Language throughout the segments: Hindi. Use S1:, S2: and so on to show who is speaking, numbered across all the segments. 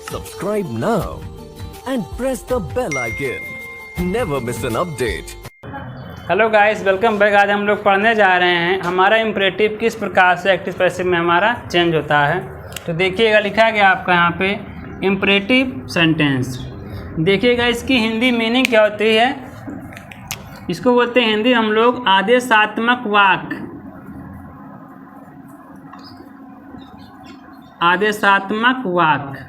S1: Subscribe now and press the bell icon. Never miss an update.
S2: Hello guys, welcome back. आज हम लोग पढ़ने जा रहे हैं हमारा इम्परेटिव किस प्रकार से एक्टिव पैसिव में हमारा चेंज होता है। तो देखिएगा, लिखा गया आपका यहाँ पे इम्परेटिव सेंटेंस। देखिएगा इसकी हिंदी मीनिंग क्या होती है। इसको बोलते हैं हिंदी हम लोग आदेशात्मक वाक्य। आदेशात्मक वाक्य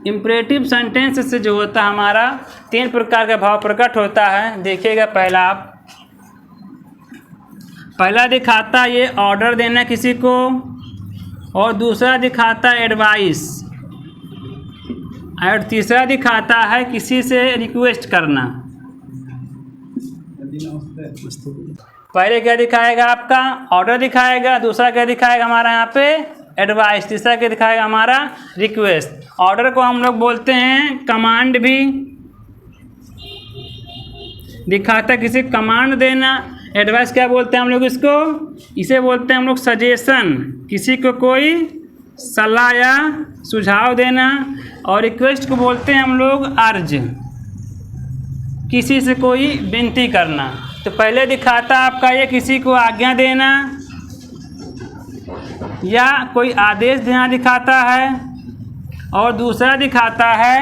S2: इम्परेटिव सेंटेंस से जो होता है हमारा तीन प्रकार का भाव प्रकट होता है। देखिएगा, पहला दिखाता ये ऑर्डर देना किसी को, और दूसरा दिखाता एडवाइस, और तीसरा दिखाता है किसी से रिक्वेस्ट करना। पहले क्या दिखाएगा आपका ऑर्डर दिखाएगा, दूसरा क्या दिखाएगा हमारा यहाँ पे एडवाइस, तीसरा क्या दिखाएगा हमारा रिक्वेस्ट। ऑर्डर को हम लोग बोलते हैं कमांड भी दिखाता, किसी कमांड देना। एडवाइस क्या बोलते हैं हम लोग इसको, इसे बोलते हैं हम लोग सजेशन, किसी को कोई सलाह या सुझाव देना। और रिक्वेस्ट को बोलते हैं हम लोग अर्ज, किसी से कोई विनती करना। तो पहले दिखाता आपका ये किसी को आज्ञा देना या कोई आदेश देना दिखाता है, और दूसरा दिखाता है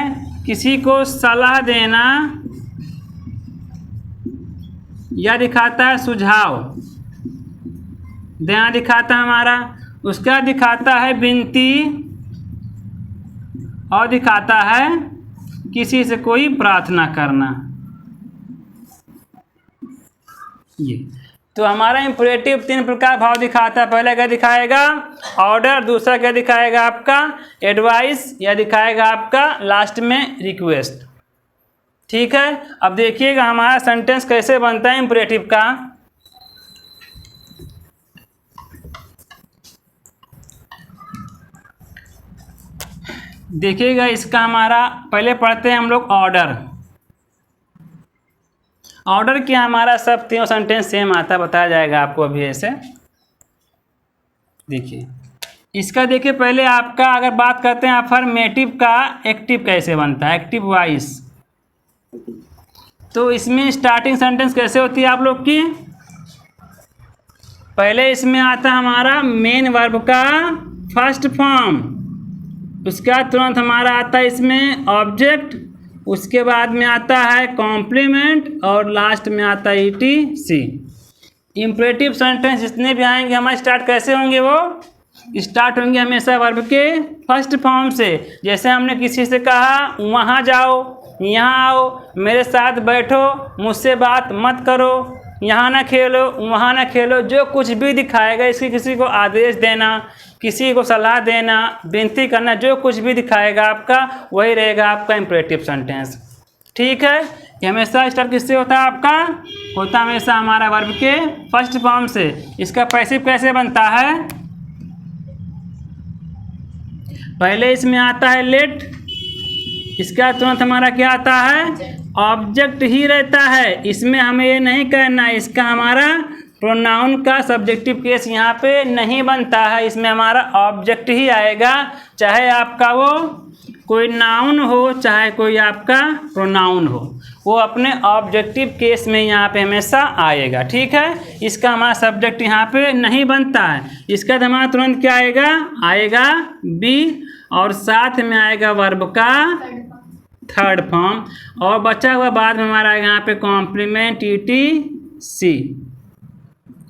S2: किसी को सलाह देना या दिखाता है सुझाव देना दिखाता है हमारा। उसका दिखाता है विनती, और दिखाता है किसी से कोई प्रार्थना करना। ये तो हमारा इम्परेटिव तीन प्रकार भाव दिखाता है। पहले क्या दिखाएगा ऑर्डर, दूसरा क्या दिखाएगा आपका एडवाइस, या दिखाएगा आपका लास्ट में रिक्वेस्ट। ठीक है, अब देखिएगा हमारा सेंटेंस कैसे बनता है इम्परेटिव का। देखिएगा इसका हमारा पहले पढ़ते हैं हम लोग ऑर्डर। ऑर्डर क्या हमारा सब तीनों सेंटेंस सेम आता है, बताया जाएगा आपको अभी ऐसे। देखिए इसका, देखिए पहले आपका अगर बात करते हैं अफर्मेटिव का एक्टिव कैसे बनता है, एक्टिव वॉइस। तो इसमें स्टार्टिंग सेंटेंस कैसे होती है आप लोग की, पहले इसमें आता है हमारा मेन वर्ब का फर्स्ट फॉर्म, उसका तुरंत हमारा आता है इसमें ऑब्जेक्ट, उसके बाद में आता है कॉम्प्लीमेंट, और लास्ट में आता है ईटीसी। इम्परेटिव सेंटेंस जितने भी आएंगे हमारे स्टार्ट कैसे होंगे, वो स्टार्ट होंगे हमेशा वर्ब के फर्स्ट फॉर्म से। जैसे हमने किसी से कहा वहाँ जाओ, यहाँ आओ, मेरे साथ बैठो, मुझसे बात मत करो, यहाँ ना खेलो, वहाँ ना खेलो, जो कुछ भी दिखाएगा इसकी किसी को आदेश देना, किसी को सलाह देना, विनती करना, जो कुछ भी दिखाएगा आपका वही रहेगा आपका इम्परेटिव सेंटेंस। ठीक है, ये हमेशा स्टार्ट किससे होता है आपका, होता हमेशा हमारा वर्ब के फर्स्ट फॉर्म से। इसका पैसिव कैसे बनता है, पहले इसमें आता है लेट, इसका तुरंत हमारा क्या आता है ऑब्जेक्ट ही रहता है। इसमें हमें ये नहीं कहना, इसका हमारा प्रोनाउन का सब्जेक्टिव केस यहाँ पे नहीं बनता है, इसमें हमारा ऑब्जेक्ट ही आएगा, चाहे आपका वो कोई नाउन हो चाहे कोई आपका प्रोनाउन हो, वो अपने ऑब्जेक्टिव केस में यहाँ पे हमेशा आएगा। ठीक है, इसका हमारा सब्जेक्ट यहाँ पे नहीं बनता है। इसका हमारा तुरंत क्या आएगा बी, और साथ में आएगा वर्ब का थर्ड फॉर्म, और बचा हुआ बाद में हमारा यहाँ पे कॉम्प्लीमेंट ईटीसी,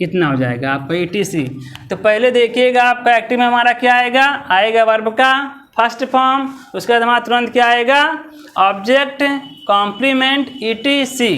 S2: इतना हो जाएगा आपका ईटीसी। तो पहले देखिएगा आपका एक्टिव में हमारा क्या आएगा वर्ब का फर्स्ट फॉर्म, उसके बाद हमारा तुरंत क्या आएगा ऑब्जेक्ट, कॉम्प्लीमेंट, ईटीसी।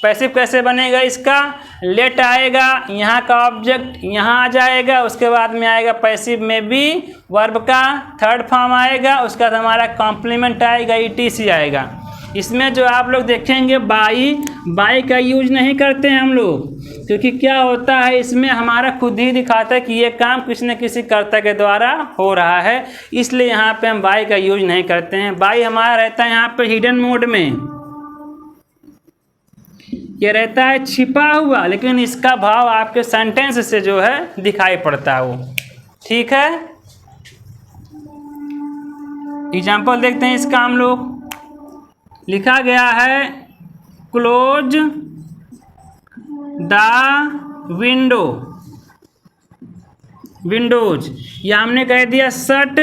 S2: पैसिव कैसे बनेगा इसका, लेट आएगा, यहाँ का ऑब्जेक्ट यहाँ आ जाएगा, उसके बाद में आएगा पैसिव में भी वर्ब का थर्ड फॉर्म आएगा, उसका बाद हमारा कॉम्प्लीमेंट आएगा, ईटीसी आएगा। इसमें जो आप लोग देखेंगे बाई का यूज नहीं करते हैं हम लोग, क्योंकि क्या होता है इसमें हमारा खुद ही दिखाता है कि ये काम किसी न किसी कर्ता के द्वारा हो रहा है, इसलिए यहाँ पे हम बाई का यूज नहीं करते हैं। बाई हमारा रहता है यहाँ पे हिडन मोड में, ये रहता है छिपा हुआ, लेकिन इसका भाव आपके सेंटेंस से जो है दिखाई पड़ता है वो। ठीक है, एग्जाम्पल देखते हैं इसका हम लोग। लिखा गया है क्लोज द विंडो, विंडोज, या हमने कह दिया शट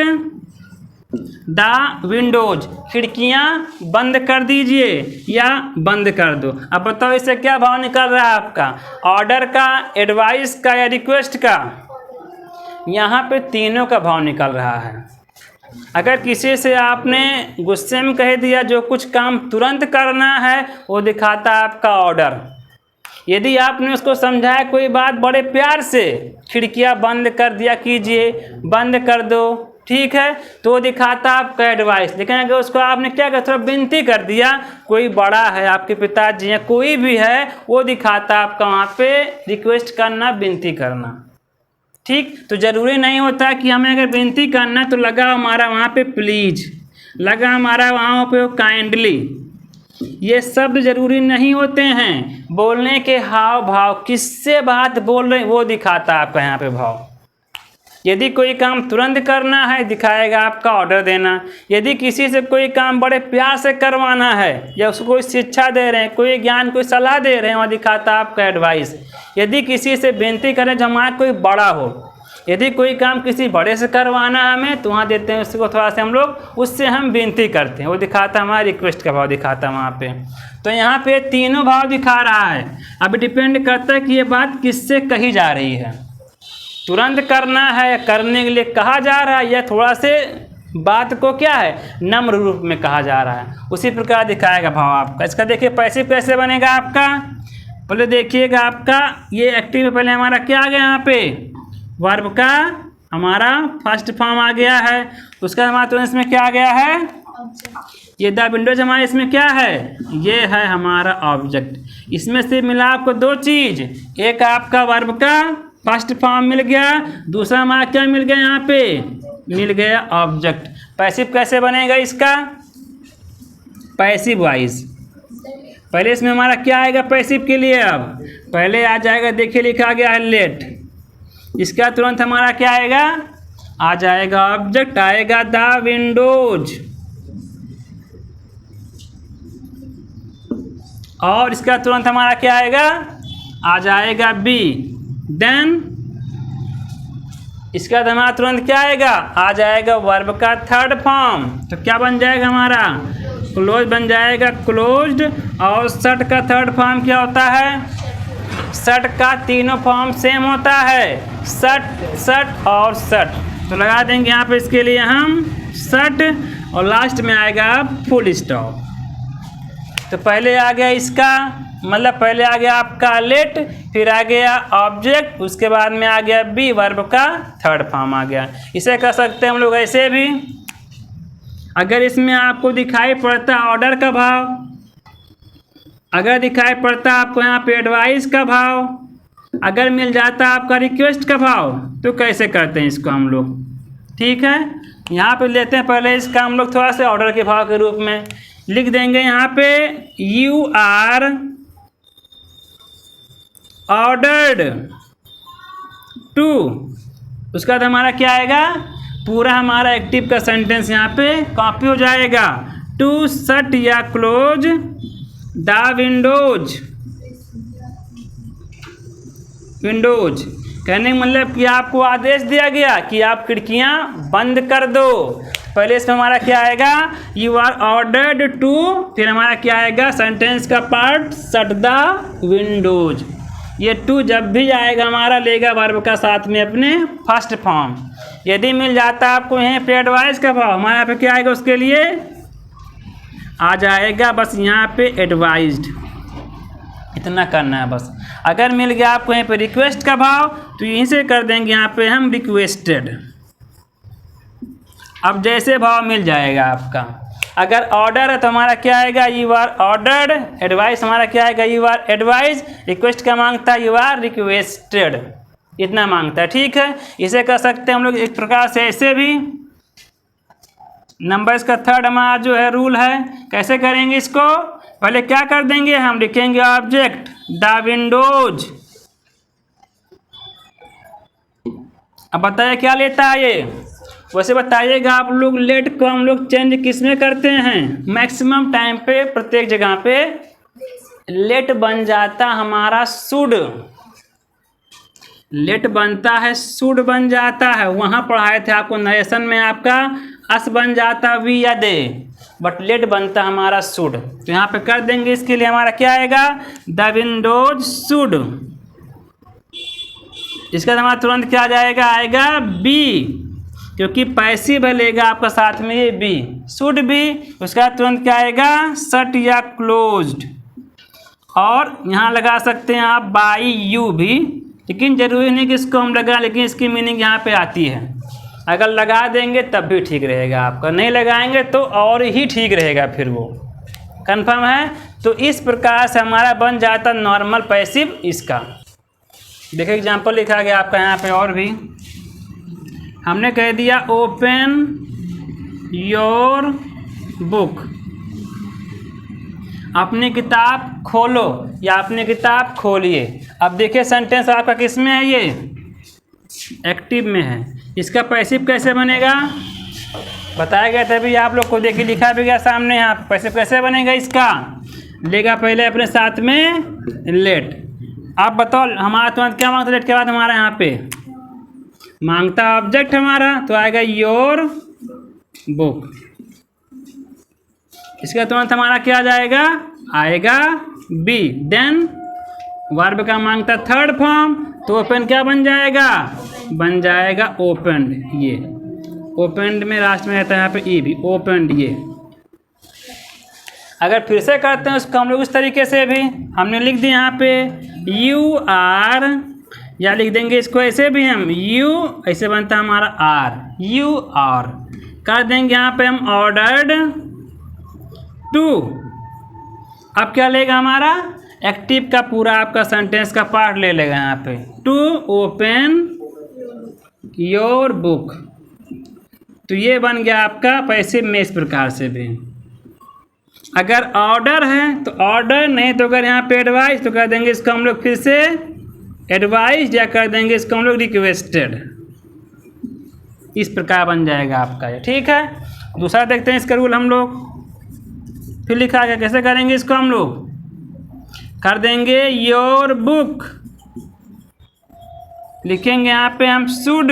S2: द विंडोज, खिड़कियां बंद कर दीजिए या बंद कर दो। अब बताओ इससे क्या भाव निकल रहा है आपका, ऑर्डर का, एडवाइस का या रिक्वेस्ट का? यहाँ पे तीनों का भाव निकल रहा है। अगर किसी से आपने गुस्से में कह दिया जो कुछ काम तुरंत करना है, वो दिखाता है आपका ऑर्डर। यदि आपने उसको समझाया कोई बात बड़े प्यार से, खिड़कियां बंद कर दिया कीजिए, बंद कर दो, ठीक है, तो वो दिखाता आपका एडवाइस। लेकिन अगर उसको आपने क्या कर थोड़ा विनती कर दिया, कोई बड़ा है, आपके पिताजी या कोई भी है, वो दिखाता आपका वहाँ पे रिक्वेस्ट करना, विनती करना। ठीक, तो ज़रूरी नहीं होता कि हमें अगर विनती करना तो लगा हमारा वहाँ पे प्लीज, लगा हमारा वहाँ पे काइंडली, ये शब्द जरूरी नहीं होते हैं। बोलने के हाव भाव, किससे बात बोल रहे वो दिखाता आपका यहाँ पे भाव। यदि कोई काम तुरंत करना है, दिखाएगा आपका ऑर्डर देना। यदि किसी से कोई काम बड़े प्यार से करवाना है, या उसको कोई शिक्षा दे रहे हैं, कोई ज्ञान, कोई सलाह दे रहे हैं, वहाँ दिखाता आपका एडवाइस। यदि किसी से विनती करें जो हमारा कोई बड़ा हो, यदि कोई काम किसी बड़े से करवाना है हमें, तो वहाँ देते हैं उसको थोड़ा सा हम लोग, उससे हम विनती करते हैं, वो दिखाता हमारा रिक्वेस्ट का भाव दिखाता है वहाँ पे। तो यहाँ पे तीनों भाव दिखा रहा है। अब डिपेंड करता है कि ये बात किससे कही जा रही है, तुरंत करना है, करने के लिए कहा जा रहा है, या थोड़ा से बात को क्या है नम्र रूप में कहा जा रहा है, उसी प्रकार दिखाएगा भाव आपका। इसका देखिए पैसिव कैसे बनेगा आपका, पहले देखिएगा आपका ये एक्टिव, पहले हमारा क्या आ गया यहाँ पे वर्ब का हमारा फर्स्ट फॉर्म आ गया है, उसका हमारा तुरंत इसमें क्या आ गया है, ये द विंडोज हमारे इसमें क्या है, ये है हमारा ऑब्जेक्ट। इसमें से मिला आपको दो चीज, एक आपका वर्ब का फर्स्ट फॉर्म मिल गया, दूसरा हमारा क्या मिल गया यहाँ पे, मिल गया ऑब्जेक्ट। पैसिव कैसे बनेगा इसका, पैसिव वाइज, पहले इसमें हमारा क्या आएगा पैसिव के लिए, अब पहले आ जाएगा, देखिए लिखा गया है लेट, इसका तुरंत हमारा क्या आएगा, आ जाएगा ऑब्जेक्ट, आएगा द विंडोज, और इसका तुरंत हमारा क्या आएगा, आ जाएगा बी। देन इसका हमारा तुरंत क्या आएगा, आ जाएगा वर्ब का थर्ड फॉर्म, तो क्या बन जाएगा हमारा, क्लोज बन जाएगा, क्लोज्ड। और शट का थर्ड फॉर्म क्या होता है, शट का तीनों फॉर्म सेम होता है, शट, शट और शट, तो लगा देंगे यहाँ पे इसके लिए हम शट, और लास्ट में आएगा फुल स्टॉप। तो पहले आ गया इसका मतलब पहले आ गया आपका लेट, फिर आ गया ऑब्जेक्ट, उसके बाद में आ गया बी, वर्ब का थर्ड फॉर्म आ गया। इसे कर सकते हैं हम लोग ऐसे भी, अगर इसमें आपको दिखाई पड़ता ऑर्डर का भाव, अगर दिखाई पड़ता आपको यहाँ पे एडवाइस का भाव, अगर मिल जाता आपका रिक्वेस्ट का भाव, तो कैसे करते हैं इसको हम लोग, ठीक है। यहाँ पे लेते हैं पहले इसका हम लोग थोड़ा सा ऑर्डर के भाव के रूप में लिख देंगे, यहाँ पे यू आर ऑर्डर्ड टू, उसका तो हमारा क्या आएगा, पूरा हमारा एक्टिव का सेंटेंस यहाँ पे कॉपी हो जाएगा, टू शट या क्लोज द विंडोज, विंडोज कहने का मतलब कि आपको आदेश दिया गया कि आप खिड़कियां बंद कर दो। पहले इसमें हमारा क्या आएगा, यू आर ऑर्डर्ड टू, फिर हमारा क्या आएगा सेंटेंस का पार्ट, शट द विंडोज। ये टू जब भी आएगा हमारा लेगा वर्ब का साथ में अपने फर्स्ट फॉर्म। यदि मिल जाता आपको यहाँ पे एडवाइस का भाव, हमारे यहाँ पे क्या आएगा उसके लिए आ जाएगा बस यहाँ पे एडवाइज्ड, इतना करना है बस। अगर मिल गया आपको यहाँ पे रिक्वेस्ट का भाव, तो यहीं से कर देंगे यहाँ पे हम रिक्वेस्टेड। अब जैसे भाव मिल जाएगा आपका, अगर ऑर्डर है तो हमारा क्या आएगा, यू आर ऑर्डर्ड, एडवाइस हमारा क्या आएगा, यू आर एडवाइस, रिक्वेस्ट का मांगता है यू आर रिक्वेस्टेड, इतना मांगता है, ठीक है। इसे कर सकते हैं हम लोग एक प्रकार से ऐसे भी। नंबर्स का थर्ड हमारा जो है रूल है, कैसे करेंगे इसको, पहले क्या कर देंगे हम लिखेंगे ऑब्जेक्ट द विंडोज। अब बताइए क्या लेता है ये, वैसे बताइएगा आप लोग लेट को हम लोग चेंज किस में करते हैं? मैक्सिमम टाइम पे प्रत्येक जगह पे लेट बन जाता हमारा शुड, लेट बनता है शुड बन जाता है। वहाँ पढ़ाए थे आपको नरेशन में, आपका अस बन जाता वी या दे, बट लेट बनता हमारा शुड। तो यहाँ पे कर देंगे, इसके लिए हमारा क्या आएगा? The Windows should. इसका हमारा तुरंत क्या आ जाएगा? आएगा बी, क्योंकि पैसिव लेगा आपका साथ में ये बी, शुड बी। उसका तुरंत क्या आएगा? शट या क्लोज्ड। और यहाँ लगा सकते हैं आप बाई यू भी, लेकिन जरूरी नहीं कि इसको हम लगा, लेकिन इसकी मीनिंग यहाँ पे आती है। अगर लगा देंगे तब भी ठीक रहेगा आपका, नहीं लगाएंगे तो और ही ठीक रहेगा फिर वो। कंफर्म है? तो इस प्रकार से हमारा बन जाता नॉर्मल पैसिव इसका। देखिए एग्जाम्पल लिखा गया आपका यहाँ पे, और भी हमने कह दिया ओपन योर बुक, अपनी किताब खोलो या अपनी किताब खोलिए। अब देखिए सेंटेंस आपका किस में है? ये एक्टिव में है। इसका पैसिव कैसे बनेगा बताया गया था अभी आप लोग को, देखिए लिखा भी गया सामने। यहाँ पैसिव कैसे बनेगा? इसका लेगा पहले अपने साथ में लेट। आप बताओ हमारा तुरंत क्या मांगता? लेट के बाद हमारा यहाँ पे मांगता ऑब्जेक्ट हमारा, तो आएगा योर बुक। इसका तुरंत हमारा क्या आ जाएगा? आएगा बी। देन वर्ब का मांगता थर्ड फॉर्म, तो ओपन क्या बन जाएगा? बन जाएगा ओपनड। ये ओपनड में लास्ट में रहता है यहाँ पे ई भी, ओपनड। ये अगर फिर से करते हैं उसको हम लोग इस तरीके से भी, हमने लिख दिया यहाँ पे यू आर, या लिख देंगे इसको ऐसे भी हम यू, ऐसे बनता है हमारा आर, यू आर। कर देंगे यहाँ पे हम ऑर्डर्ड टू। अब क्या लेगा हमारा? एक्टिव का पूरा आपका सेंटेंस का पार्ट ले लेगा यहाँ पे, टू ओपन योर बुक। तो ये बन गया आपका पैसिव में इस प्रकार से भी। अगर ऑर्डर है तो ऑर्डर, नहीं तो अगर यहाँ पे एडवाइस तो कर देंगे इसको हम लोग फिर से एडवाइस, या कर देंगे इसको हम लोग रिक्वेस्टेड। इस प्रकार बन जाएगा आपका ये, ठीक है। दूसरा देखते हैं इसका रूल हम लोग, फिर लिखा गया कैसे करेंगे इसको हम लोग। कर देंगे योर बुक, लिखेंगे यहाँ पे हम शुड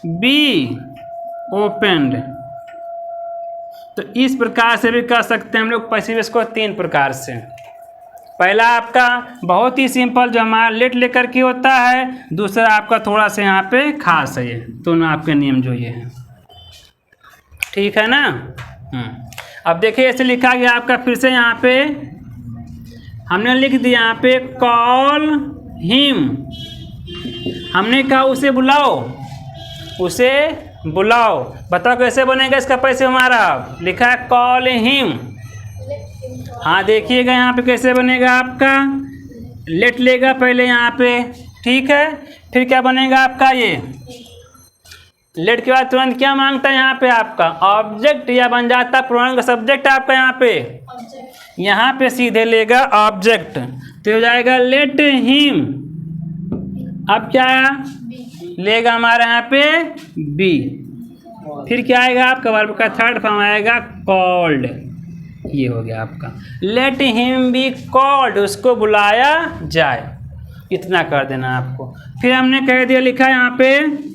S2: बी ओपनड। तो इस प्रकार से भी कर सकते हैं हम लोग पैसिव इसको तीन प्रकार से। पहला आपका बहुत ही सिंपल जो हमारा लेट लेकर के होता है, दूसरा आपका थोड़ा सा यहाँ पे खास है। ये दोनों आपके नियम जो ये हैं, ठीक है ना। अब देखिए ऐसे लिखा गया आपका, फिर से यहाँ पे हमने लिख दिया यहाँ पे कॉल हिम। हमने कहा उसे बुलाओ, उसे बुलाओ। बताओ कैसे बनेगा इसका पैसे हमारा? लिखा है कॉल हिम। हाँ देखिएगा यहाँ पे कैसे बनेगा आपका, लेट लेगा पहले यहाँ पे, ठीक है। फिर क्या बनेगा आपका? ये लेट के बाद तुरंत क्या मांगता है यहाँ पे आपका? ऑब्जेक्ट, या बन जाता प्रोनाउन का सब्जेक्ट आपका यहाँ पे। यहाँ पे सीधे लेगा ऑब्जेक्ट, तो हो जाएगा लेट हिम। अब क्या लेगा हमारे यहाँ पे? बी। फिर क्या आएगा आपका? वर्ब का थर्ड फॉर्म आएगा कॉल्ड। ये हो गया आपका लेट हिम बी कॉल्ड, उसको बुलाया जाए। इतना कर देना आपको। फिर हमने कह दिया, लिखा यहाँ पे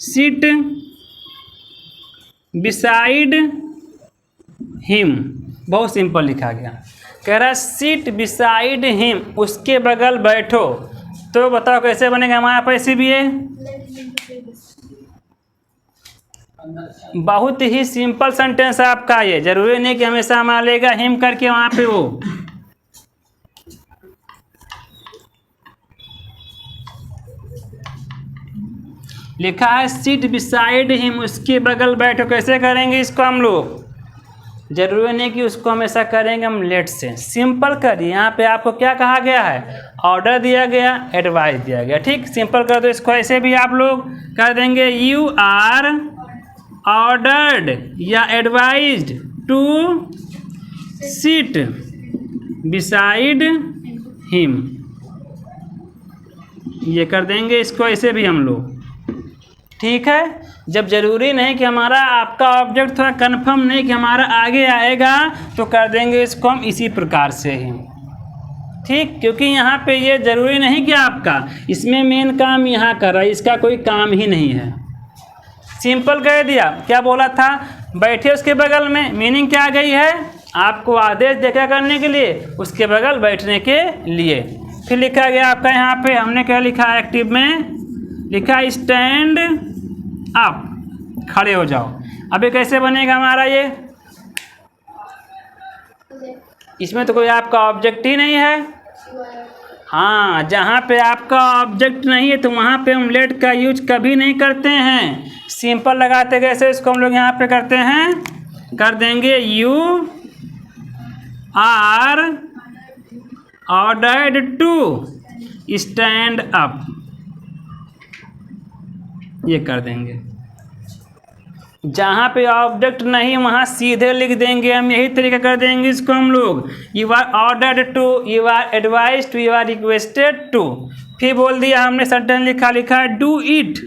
S2: सिट बिसाइड हिम। बहुत सिंपल लिखा गया, कह रहा सिट बिसाइड हिम, उसके बगल बैठो। तो बताओ कैसे बनेगा हमारा पैसे भी? ये बहुत ही सिंपल सेंटेंस है आपका। ये जरूरी नहीं कि हमेशा हमारा लेगा हिम करके वहां पे वो। लिखा है सीट बिसाइड हिम, उसके बगल बैठो। कैसे करेंगे इसको हम लोग? जरूरी नहीं कि उसको हमेशा करेंगे हम लेट से। सिंपल करिए। यहाँ पे आपको क्या कहा गया है? ऑर्डर दिया गया, एडवाइस दिया गया, ठीक। सिंपल कर दो इसको। ऐसे भी आप लोग कर देंगे यू आर ऑर्डर्ड या advised to seat beside him. ये कर देंगे इसको ऐसे भी हम लोग। ठीक है, जब ज़रूरी नहीं कि हमारा आपका ऑब्जेक्ट थोड़ा कंफर्म नहीं कि हमारा आगे आएगा तो कर देंगे इसको हम इसी प्रकार से ही। ठीक, क्योंकि यहाँ पे ये ज़रूरी नहीं कि आपका इसमें मेन काम यहाँ कर रहा है, इसका कोई काम ही नहीं है। सिंपल कह दिया। क्या बोला था, बैठे उसके बगल में, मीनिंग क्या आ गई है, आपको आदेश देखा करने के लिए, उसके बगल बैठने के लिए। फिर लिखा गया आपका यहाँ पे, हमने क्या लिखा एक्टिव में, लिखा स्टैंड अप, खड़े हो जाओ। अभी कैसे बनेगा हमारा ये, इसमें तो कोई आपका ऑब्जेक्ट ही नहीं है। हाँ, जहाँ पे आपका ऑब्जेक्ट नहीं है तो वहाँ पे हम लेट का यूज कभी नहीं करते हैं। सिंपल लगाते कैसे, इसको हम लोग यहाँ पे करते हैं, कर देंगे you are ordered to stand up, ये कर देंगे। जहाँ पे ऑब्जेक्ट नहीं वहाँ सीधे लिख देंगे हम, यही तरीका कर देंगे इसको हम लोग। You are ordered to, you are advise to, you are requested to. फिर बोल दिया हमने सेंटेंस लिखा do it.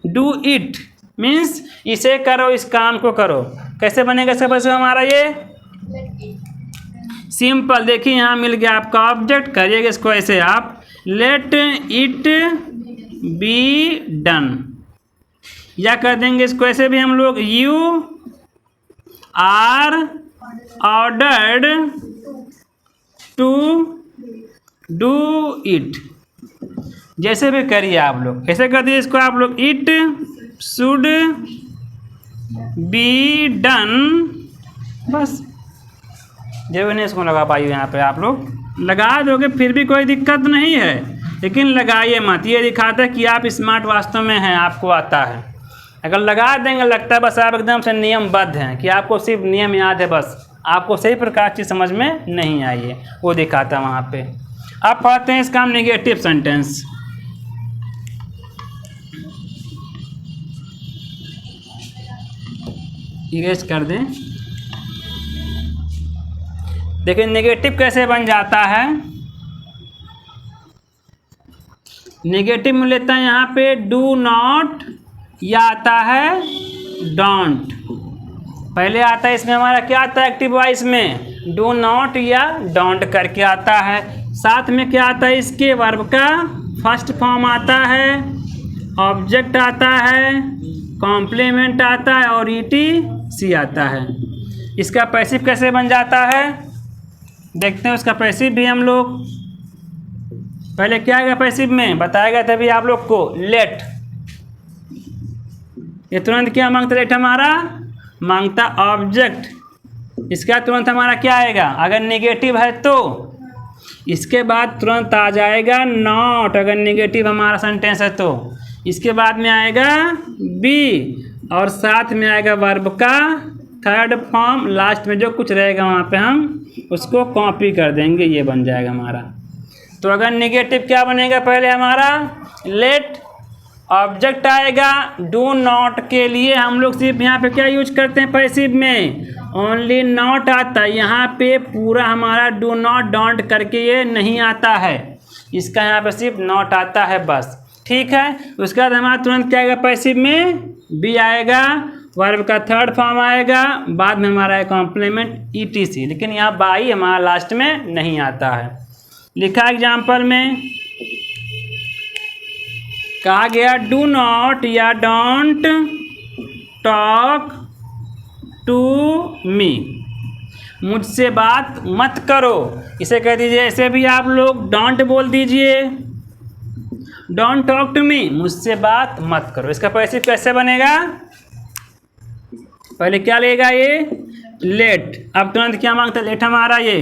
S2: Do it means इसे करो, इस काम को करो। कैसे बनेगा सब ऐसे हमारा ये सिंपल, देखिए यहाँ मिल गया आपका ऑब्जेक्ट, करिएगा इसको ऐसे आप, लेट इट बी डन, या कर देंगे इसको ऐसे भी हम लोग, you are ordered to do it. जैसे भी करिए आप लोग, ऐसे कर दिए इसको आप लोग, इट शुड बी डन। बस जब नहीं इसको लगा पाइए, यहाँ पे आप लोग लगा दोगे फिर भी कोई दिक्कत नहीं है, लेकिन लगाइए मत। ये दिखाता है कि आप स्मार्ट वास्तव में हैं, आपको आता है। अगर लगा देंगे लगता है बस आप एकदम से नियमबद्ध हैं, कि आपको सिर्फ नियम याद है, बस आपको सही प्रकार चीज़ समझ में नहीं आई है, वो दिखाता है वहाँ पे। अब पढ़ते हैं इसका नेगेटिव सेंटेंस। इरेज कर दें। देखिए नेगेटिव कैसे बन जाता है। नेगेटिव में लेता है यहाँ पे डू नॉट, या आता है डोंट। पहले आता है इसमें हमारा क्या आता है एक्टिव वॉइस में, डू नॉट या डोंट करके आता है। साथ में क्या आता है, इसके वर्ब का फर्स्ट फॉर्म आता है, ऑब्जेक्ट आता है, कॉम्प्लीमेंट आता है और ईटीसी आता है। इसका पैसिव कैसे बन जाता है देखते हैं। उसका पैसिव भी हम लोग पहले क्या आएगा पैसिव में बताएगा तभी आप लोग को, लेट। ये तुरंत क्या मांगता, लेट हमारा मांगता ऑब्जेक्ट। इसका तुरंत हमारा क्या आएगा, अगर नेगेटिव है तो इसके बाद तुरंत आ जाएगा नॉट, अगर नेगेटिव हमारा सेंटेंस है तो। इसके बाद में आएगा बी और साथ में आएगा वर्ब का थर्ड फॉर्म, लास्ट में जो कुछ रहेगा वहाँ पे हम उसको कॉपी कर देंगे, ये बन जाएगा हमारा। तो अगर नेगेटिव क्या बनेगा, पहले हमारा लेट, ऑब्जेक्ट आएगा, डू नॉट के लिए हम लोग सिर्फ यहाँ पे क्या यूज करते हैं पैसिव में, ओनली नॉट आता है। यहाँ पे पूरा हमारा डू नॉट डोंट करके ये नहीं आता है, इसका यहाँ पे सिर्फ नॉट आता है बस। ठीक है, उसके बाद हमारा तुरंत क्या आएगा पैसिव में, बी आएगा, वर्ब का थर्ड फॉर्म आएगा, बाद में हमारा है कॉम्प्लीमेंट ईटीसी, लेकिन यहाँ बाई हमारा लास्ट में नहीं आता है। लिखा एग्जाम्पल में कहा गया डू नॉट या डोंट टॉक टू मी, मुझसे बात मत करो। इसे कह दीजिए ऐसे भी आप लोग, डोंट बोल दीजिए, डोंट टॉक टू मी, मुझसे बात मत करो। इसका पैसिव कैसे बनेगा, पहले क्या लेगा ये लेट, अब तुरंत क्या मांगता है, लेट हमारा ये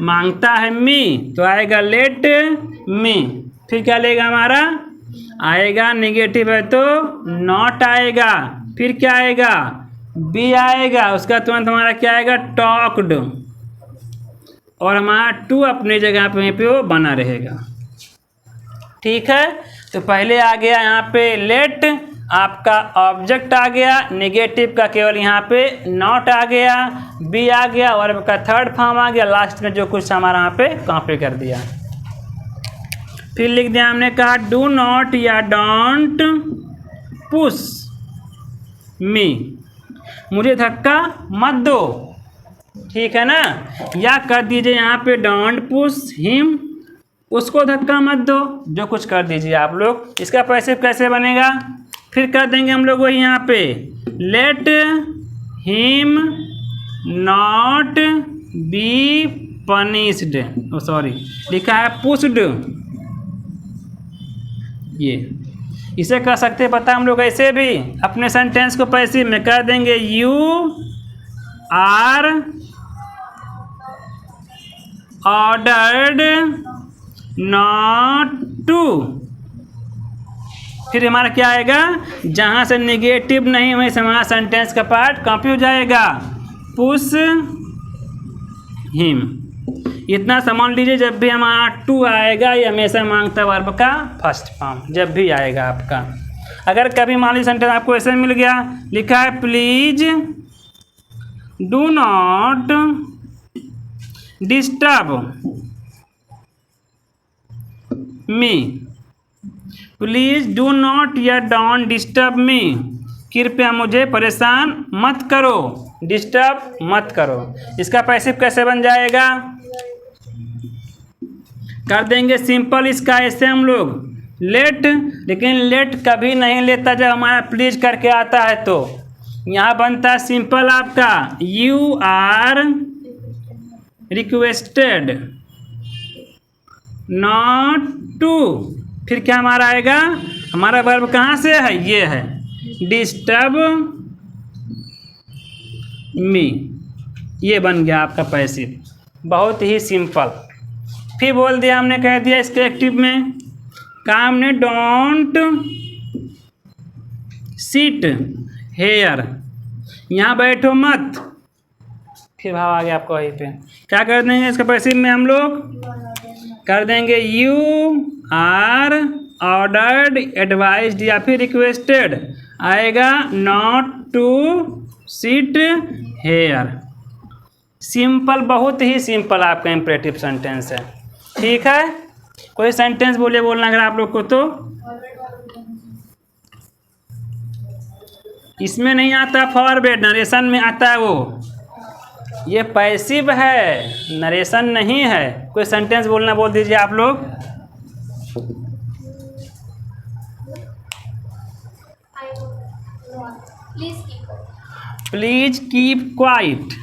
S2: मांगता है मी, तो आएगा लेट मी। फिर क्या लेगा हमारा, आएगा नेगेटिव है तो नॉट आएगा, फिर क्या आएगा बी आएगा, उसका तुरंत हमारा क्या आएगा टॉक्ड, और हमारा टू अपनी जगह पे वो बना रहेगा। ठीक है, तो पहले आ गया यहाँ पे लेट, आपका ऑब्जेक्ट आ गया, नेगेटिव का केवल यहाँ पे नॉट आ गया, बी आ गया, और का थर्ड फॉर्म आ गया, लास्ट में जो कुछ हमारा यहाँ पे कॉपी कर दिया। फिर लिख दिया हमने कहा डू नॉट या डोंट पुश मी, मुझे धक्का मत दो, ठीक है ना। या कर दीजिए यहाँ पे डोंट पुश हिम, उसको धक्का मत दो, जो कुछ कर दीजिए आप लोग। इसका पैसिव कैसे बनेगा, फिर कर देंगे हम लोग वही यहाँ पे let him not be punished, sorry लिखा है पुश्ड, ये इसे कर सकते हैं पता हम लोग ऐसे भी। अपने सेंटेंस को पैसिव में कर देंगे you are ordered not to, फिर हमारा क्या आएगा, जहाँ से नेगेटिव नहीं वहीं से हमारा सेंटेंस का पार्ट कॉपी हो जाएगा, पुश हिम। इतना समझ लीजिए, जब भी हमारा टू आएगा ये हमेशा मांगता है वर्ब का फर्स्ट फॉर्म, जब भी आएगा आपका। अगर कभी मान लीजिए सेंटेंस आपको ऐसे मिल गया, लिखा है please do not disturb me, please do not या डोंट डिस्टर्ब मी, कृपया मुझे परेशान मत करो, डिस्टर्ब मत करो। इसका पैसिव कैसे बन जाएगा, कर देंगे सिंपल इसका ऐसे हम लोग लेट, लेकिन लेट कभी नहीं लेता जब हमारा प्लीज करके आता है, तो यहाँ बनता है सिंपल आपका you are requested not to, फिर क्या हमारा आएगा, हमारा वर्ब कहाँ से है, ये है डिस्टर्ब मी, ये बन गया आपका पैसिव, बहुत ही सिंपल। फिर बोल दिया हमने, कह दिया इसके एक्टिव में, कहा हमने डोंट सिट हेयर, यहाँ बैठो मत, फिर भाव आ गया आपको वहीं पे। क्या कर देंगे इसका पैसिव में हम लोग, कर देंगे यू आर ऑर्डर्ड एडवाइज्ड या फिर रिक्वेस्टेड, आएगा not to sit here. Simple, बहुत ही सिंपल आपका इम्परेटिव सेंटेंस है, ठीक है। कोई सेंटेंस बोलना अगर आप लोग को, तो इसमें नहीं आता फॉरवर्ड, नरेशन में आता है वो, ये पैसिव है, नरेशन नहीं है। कोई सेंटेंस बोलना बोल दीजिए आप लोग। Please keep quiet,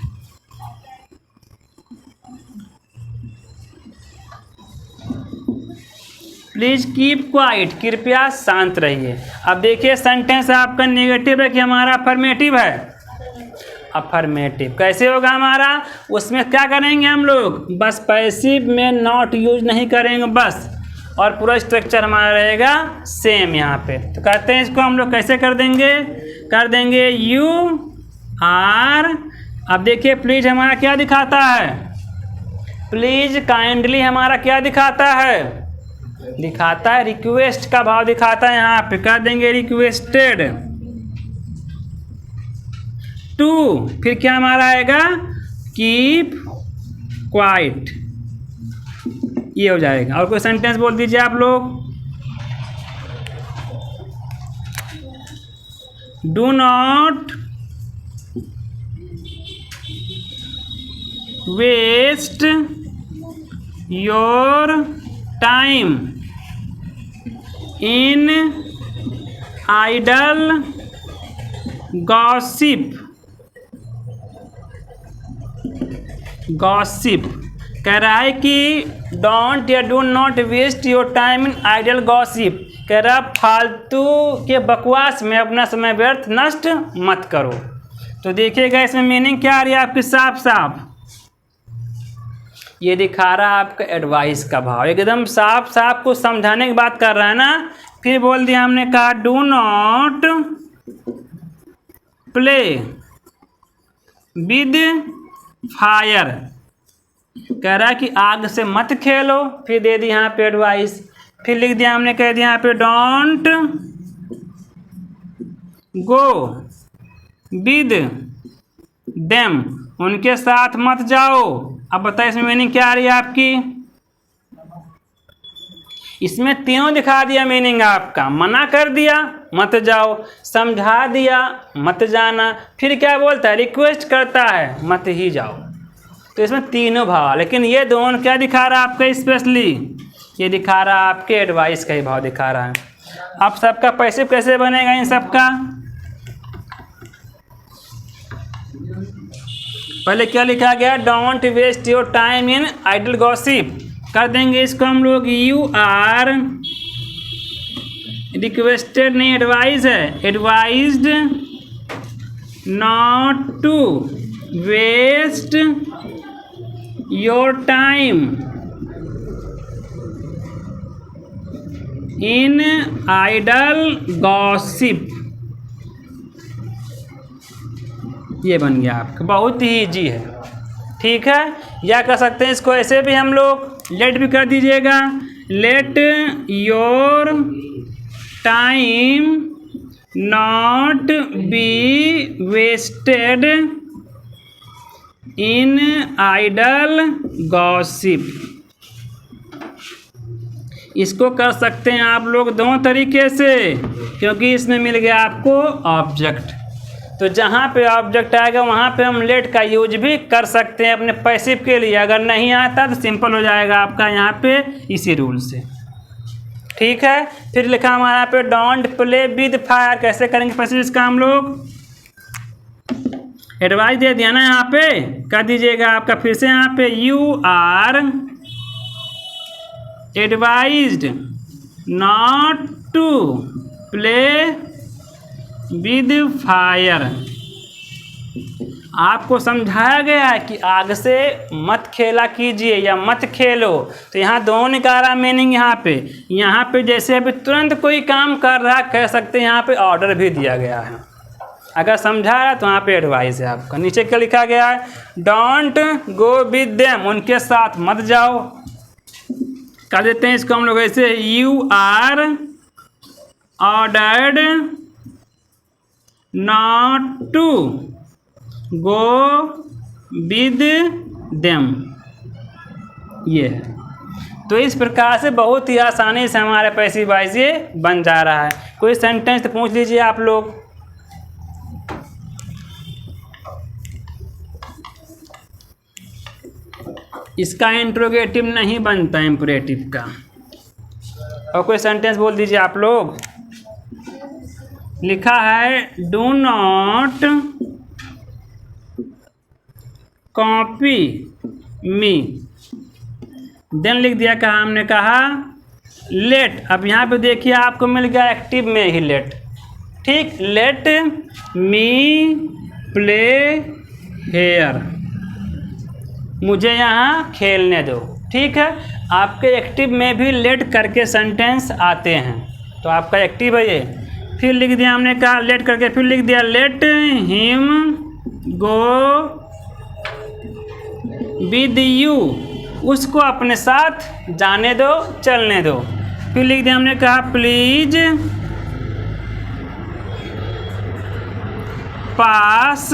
S2: please keep quiet, कृपया शांत रहिए। अब देखिए सेंटेंस आपका नेगेटिव है कि हमारा अफर्मेटिव है, अफर्मेटिव कैसे होगा हमारा, उसमें क्या करेंगे हम लोग, बस पैसिव में नॉट यूज नहीं करेंगे बस, और पूरा स्ट्रक्चर हमारा रहेगा सेम यहाँ पे। तो कहते हैं इसको हम लोग कैसे कर देंगे यू आर, अब देखिए प्लीज हमारा क्या दिखाता है, प्लीज काइंडली हमारा क्या दिखाता है, दिखाता है रिक्वेस्ट का भाव दिखाता है, यहाँ पे कर देंगे रिक्वेस्टेड टू, फिर क्या हमारा आएगा कीप क्वाइट, ये हो जाएगा। और कोई सेंटेंस बोल दीजिए आप लोग। Do not waste your time in idle gossip, gossip कह रहा है कि डोंट या do not waste your time in idle gossip, कह रहा फालतू के बकवास में अपना समय व्यर्थ नष्ट मत करो। तो देखिएगा इसमें मीनिंग क्या आ रही है आपकी, साफ साफ ये दिखा रहा है आपका एडवाइस का भाव, एकदम साफ साफ कुछ समझाने की बात कर रहा है ना। फिर बोल दिया हमने कहा do not play with fire, कह रहा है कि आग से मत खेलो, फिर दे दी यहाँ पे एडवाइस। फिर लिख दिया हमने, कह दिया यहाँ पे डोंट गो विद देम, उनके साथ मत जाओ। अब बताइए इसमें मीनिंग क्या आ रही है आपकी, इसमें तीनों दिखा दिया मीनिंग आपका, मना कर दिया मत जाओ, समझा दिया मत जाना, फिर क्या बोलता है, रिक्वेस्ट करता है मत ही जाओ। तो इसमें तीनों भाव, लेकिन ये दोनों क्या दिखा रहा है आपका, स्पेशली ये दिखा रहा है आपके एडवाइस का ही भाव दिखा रहा है। अब सबका पैसिव कैसे बनेगा इन सबका, पहले क्या लिखा गया, don't waste your time in idle gossip, कर देंगे इसको हम लोग यू आर रिक्वेस्टेड, नहीं एडवाइज है, advised not to waste your time in idle gossip. ये बन गया आपका, बहुत ही इजी है, ठीक है। या कर सकते हैं इसको ऐसे भी हम लोग, लेट भी कर दीजिएगा, let your time not be wasted in idle gossip. इसको कर सकते हैं आप लोग दो तरीके से, क्योंकि इसमें मिल गया आपको ऑब्जेक्ट, तो जहाँ पे ऑब्जेक्ट आएगा वहाँ पे हम लेट का यूज भी कर सकते हैं अपने पैसिव के लिए। अगर नहीं आता तो सिंपल हो जाएगा आपका यहाँ पे इसी रूल से, ठीक है। फिर लिखा हमारा यहाँ पे डोंट प्ले विद फायर, कैसे करेंगे पैसिव इसका हम लोग, एडवाइस दे दिया ना यहाँ पे, कर दीजिएगा आपका फिर से यहाँ पे, you are advised not to play with fire. आपको समझाया गया है कि आग से मत खेला कीजिए या मत खेलो, तो यहाँ दोनों निकाला मीनिंग। यहाँ पे जैसे अभी तुरंत कोई काम कर रहा है, कह सकते हैं यहाँ पे ऑर्डर भी दिया गया है। अगर समझा रहा तो वहाँ पे एडवाइस है आपका। नीचे क्या लिखा गया है, डोंट गो विद देम, उनके साथ मत जाओ। कर देते हैं इसको हम लोग ऐसे, you are ordered not to go with them. ये है, तो इस प्रकार से बहुत ही आसानी से हमारे पैसिव वॉइस ये बन जा रहा है। कोई सेंटेंस तो पूछ लीजिए आप लोग। इसका इंट्रोगेटिव नहीं बनता इंपरेटिव का, और कोई सेंटेंस बोल दीजिए आप लोग। लिखा है do not copy me, then लिख दिया, कहा हमने कहा लेट। अब यहाँ पे देखिए आपको मिल गया एक्टिव में ही लेट, ठीक। लेट मी प्ले हेयर, मुझे यहाँ खेलने दो, ठीक है। आपके एक्टिव में भी लेट करके सेंटेंस आते हैं, तो आपका एक्टिव है ये। फिर लिख दिया हमने कहा लेट करके, फिर लिख दिया let him go with you, उसको अपने साथ जाने दो, चलने दो। फिर लिख दिया हमने कहा प्लीज पास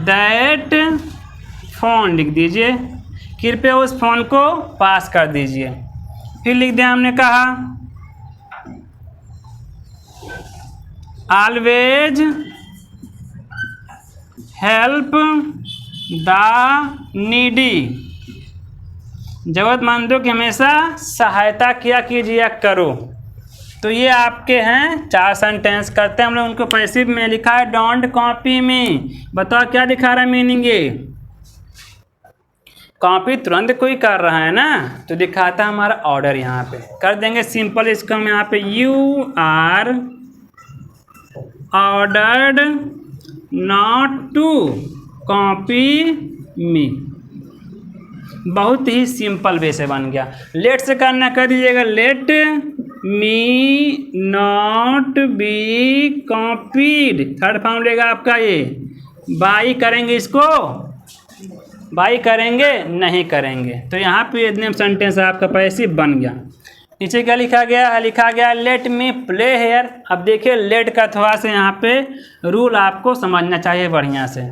S2: दैट फोन, लिख दीजिए, कृपया उस फोन को पास कर दीजिए। फिर लिख दिया हमने कहा ऑलवेज हेल्प द नीडी, ज़रूरतमंदों की हमेशा सहायता किया कीजिए करो। तो ये आपके हैं 4 सेंटेंस। करते हैं हम लोग उनको पैसिव में। लिखा है डोंट कॉपी में, बताओ क्या दिखा रहा है मीनिंग ये, कॉपी तुरंत कोई कर रहा है ना, तो दिखाता है हमारा ऑर्डर। यहाँ पे कर देंगे सिंपल इसको हम यहाँ पे, you are ordered not to copy me. बहुत ही सिंपल वे से बन गया। लेट से करना कर दीजिएगा, let me not be copied, third form लेगा आपका ये। बाई करेंगे इसको, बाई करेंगे नहीं करेंगे, तो यहाँ पे इतने सेंटेंस आपका पैसिव बन गया। नीचे क्या लिखा गया है, लिखा गया लेट मी प्ले हेयर। अब देखिए लेट का थोड़ा सा यहाँ पे रूल आपको समझना चाहिए बढ़िया से।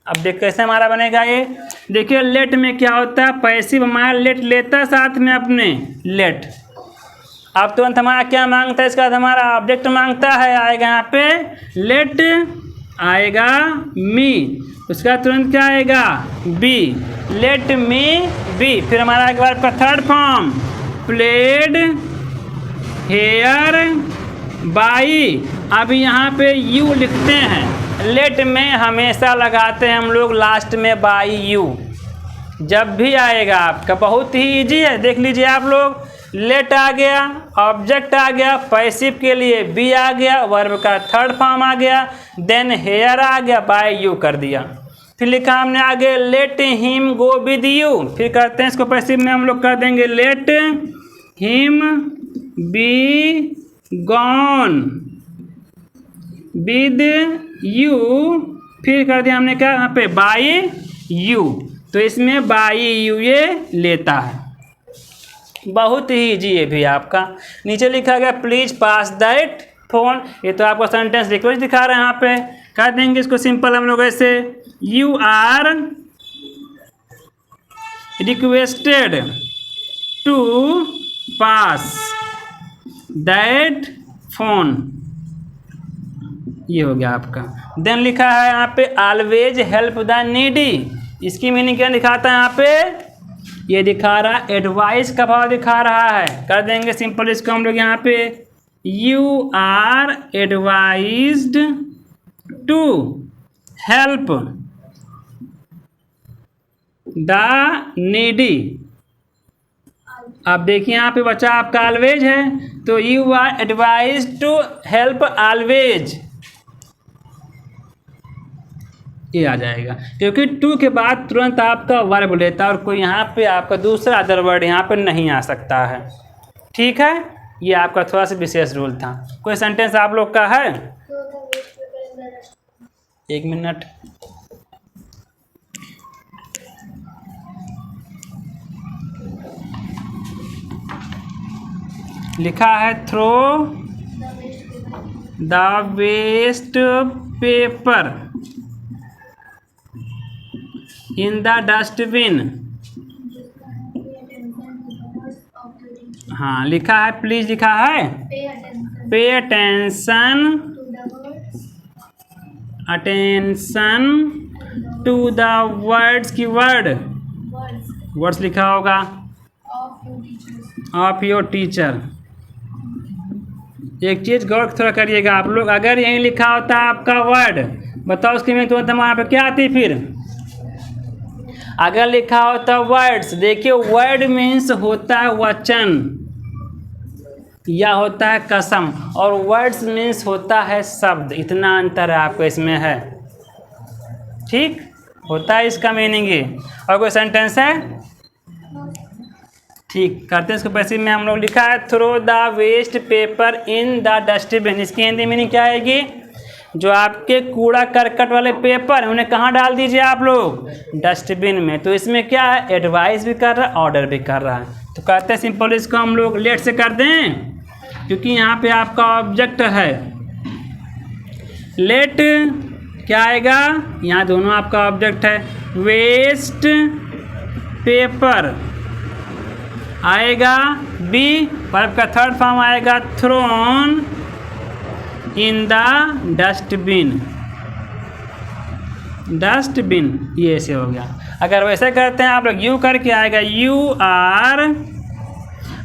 S2: अब देख कैसे हमारा बनेगा ये। देखिए लेट में क्या होता है, पैसिव हमारा लेट लेता है साथ में अपने लेट। अब तुरंत हमारा क्या मांगता है, इसका हमारा ऑब्जेक्ट मांगता है, आएगा यहाँ पे लेट, आएगा मी, उसका तुरंत क्या आएगा बी, लेट मी बी। फिर हमारा एक बार का third form played here by. अब यहाँ पे यू लिखते हैं, लेट में हमेशा लगाते हैं हम लोग लास्ट में बाई यू, जब भी आएगा आपका। बहुत ही इजी है, देख लीजिए आप लोग। लेट आ गया, ऑब्जेक्ट आ गया, पैसिव के लिए बी आ गया, वर्ब का थर्ड फॉर्म आ गया, देन हेयर आ गया, बाय यू कर दिया। फिर लिखा हमने आगे let him go with you. फिर करते हैं इसको पैसिव में हम लोग कर देंगे let him be gone with you. फिर कर दिया हमने क्या यहाँ पे बाई यू, तो इसमें बाई यू ये लेता है। बहुत ही इजी है भी आपका। नीचे लिखा गया प्लीज पास दैट फोन, ये तो आपको सेंटेंस रिक्वेस्ट दिखा रहे हैं यहाँ पे। कर देंगे इसको सिंपल हम लोग ऐसे, you are requested to pass that phone, ये हो गया आपका। देन लिखा है यहाँ पे ऑलवेज हेल्प द नीडी, इसकी मीनिंग क्या दिखाता है यहाँ पे, ये दिखा रहा है एडवाइस का भाव दिखा रहा है। कर देंगे सिंपल इसको हम लोग यहाँ पे, you are advised to help the needy. अब देखिए यहाँ पे बच्चा आपका ऑलवेज है, तो you are advised to help always, ये आ जाएगा, क्योंकि टू के बाद तुरंत आपका वर्ब लेता है और कोई यहाँ पे आपका दूसरा अदर वर्ड यहाँ पे नहीं आ सकता है। ठीक है, ये आपका थोड़ा सा विशेष रूल था। कोई सेंटेंस आप लोग का है? एक मिनट, लिखा है throw the waste paper in the dustbin. हाँ लिखा है, प्लीज लिखा है pay attention, attention to the words की वर्ड्स लिखा होगा ऑफ योर टीचर। एक चीज़ गौर थोड़ा करिएगा आप लोग, अगर यहीं लिखा होता है आपका वर्ड, बताओ उसकी में तो वहाँ पे क्या आती फिर, अगर लिखा होता वर्ड्स, देखिए वर्ड मीन्स होता है वचन या होता है कसम, और वर्ड्स मीन्स होता है शब्द। इतना अंतर है आपको इसमें है, ठीक होता है इसका मीनिंग ये। और कोई सेंटेंस है? ठीक, करते हैं इसको पैसिव में हम लोग। लिखा है throw the waste paper in the dustbin, इसकी हिंदी मीनिंग क्या आएगी, जो आपके कूड़ा करकट वाले पेपर हैं उन्हें कहाँ डाल दीजिए आप लोग, डस्टबिन में। तो इसमें क्या है, एडवाइस भी कर रहा है, ऑर्डर भी कर रहा है। तो कहते हैं सिंपल इसको हम लोग लेट से कर दें, क्योंकि यहाँ पे आपका ऑब्जेक्ट है। लेट क्या आएगा, यहाँ दोनों आपका ऑब्जेक्ट है, वेस्ट पेपर आएगा बी, वर्ब का थर्ड फॉर्म आएगा thrown in the dustbin, dustbin ये ऐसे हो गया। अगर वैसे करते हैं आप लोग, यू करके आएगा यू आर।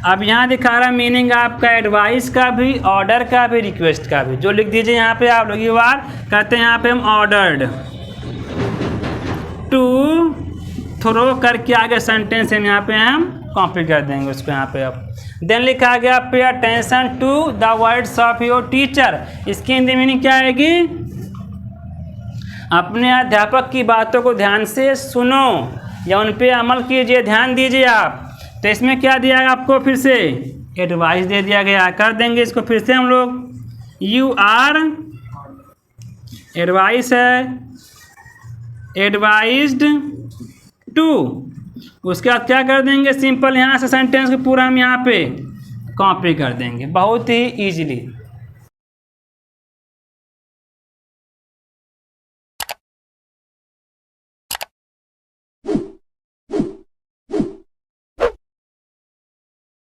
S2: अब यहाँ दिखा रहा मीनिंग आपका एडवाइस का भी, ऑर्डर का भी, रिक्वेस्ट का भी। जो लिख दीजिए यहाँ पे आप लोग, यू आर कहते हैं यहाँ पे हम ऑर्डर्ड टू थ्रो करके आगे सेंटेंस हम यहाँ पे हम कॉपी कर देंगे उसको यहाँ पे। अब देन लिखा गया pay attention to the words of your teacher, इसकी हिंदी मीनिंग क्या आएगी, अपने अध्यापक की बातों को ध्यान से सुनो या उन पे अमल कीजिए, ध्यान दीजिए आप। तो इसमें क्या दिया है आपको, फिर से एडवाइस दे दिया गया। कर देंगे इसको फिर से हम लोग, यू आर एडवाइस है, एडवाइज्ड टू, उसके बाद क्या कर देंगे, सिंपल यहाँ से सेंटेंस को पूरा हम यहाँ पे कॉपी कर देंगे बहुत ही ईजिली।